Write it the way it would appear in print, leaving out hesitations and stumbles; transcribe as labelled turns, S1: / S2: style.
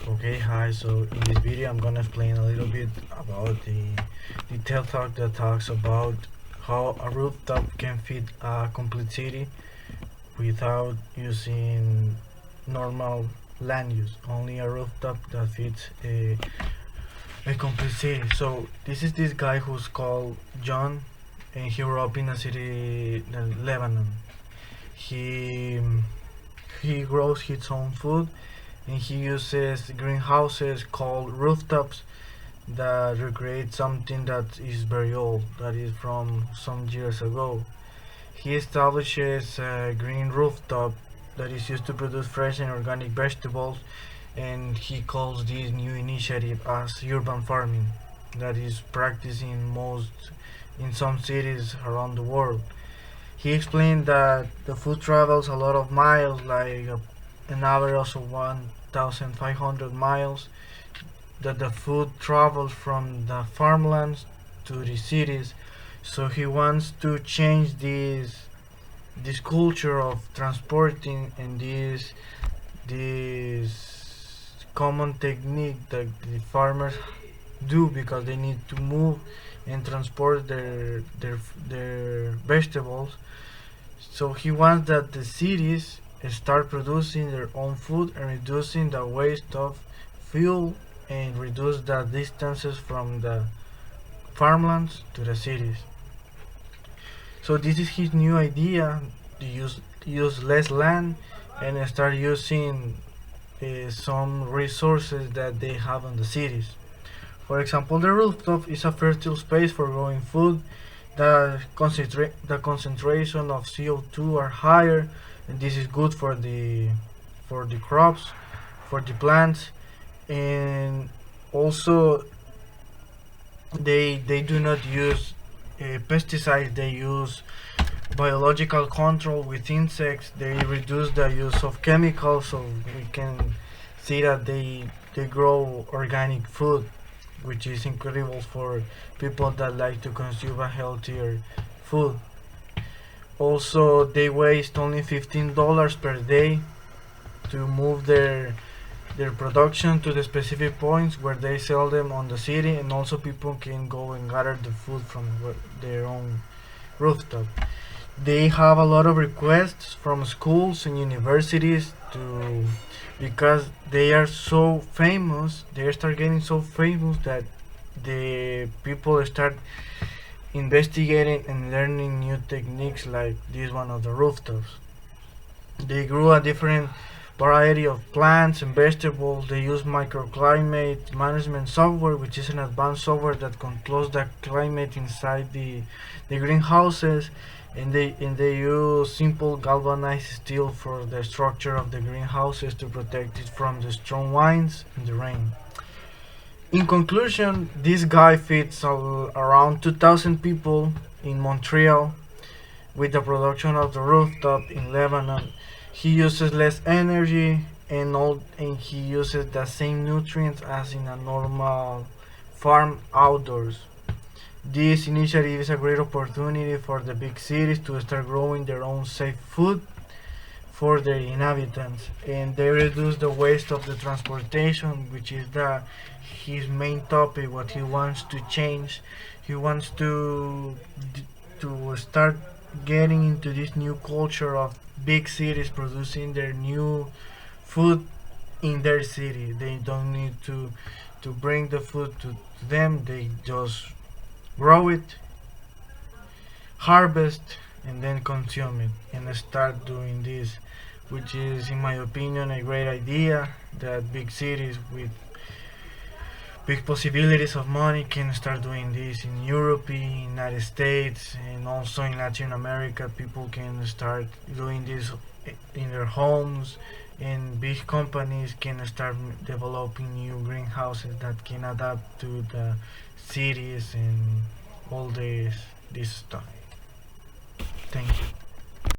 S1: Okay, hi. So in this video, I'm gonna explain a little bit about the TED Talk that talks about how a rooftop can fit a complete city without using normal land use. Only a rooftop that fits a complete city. So this is this guy who's called John, and he grew up in a city, Lebanon. He he grows his own food and he uses greenhouses called rooftops that recreate something that is very old, that is from some years ago. He establishes a green rooftop that is used to produce fresh and organic vegetables, and he calls this new initiative as urban farming, that is practiced in some cities around the world. He explained that the food travels a lot of miles, like an average of 1,500 miles, that the food travels from the farmlands to the cities. So he wants to change this culture of transporting and this common technique that the farmers do because they need to move and transport their vegetables. So he wants that the cities start producing their own food and reducing the waste of fuel and reduce the distances from the farmlands to the cities. So this is his new idea to use less land and start using some resources that they have in the cities. For example, the rooftop is a fertile space for growing food. The concentration of CO2 are higher, and this is good for the crops, for the plants, and also they do not use pesticides. They use biological control with insects. They reduce the use of chemicals, so we can see that they grow organic food, which is incredible for people that like to consume a healthier food. Also, they waste only $15 per day to move their production to the specific points where they sell them on the city, and also people can go and gather the food from their own rooftop. They have a lot of requests from schools and universities to because they are so famous, they start getting so famous that the people start investigating and learning new techniques like this one of the rooftops. They grew a different variety of plants and vegetables. They use microclimate management software, which is an advanced software that controls the climate inside the greenhouses. And they use simple galvanized steel for the structure of the greenhouses to protect it from the strong winds and the rain. In conclusion, this guy feeds around 2,000 people in Montreal with the production of the rooftop in Lebanon. He uses less energy and he uses the same nutrients as in a normal farm outdoors. This initiative is a great opportunity for the big cities to start growing their own safe food for their inhabitants, and they reduce the waste of the transportation, which is the his main topic. What he wants to change, he wants to start getting into this new culture of big cities producing their new food in their city. They don't need to bring the food to them. They just grow it, harvest, and then consume it, and start doing this, which is, in my opinion, a great idea that big cities with big possibilities of money can start doing this in Europe, in United States, and also in Latin America. People can start doing this in their homes, and big companies can start developing new greenhouses that can adapt to the cities and all this stuff. Thank you.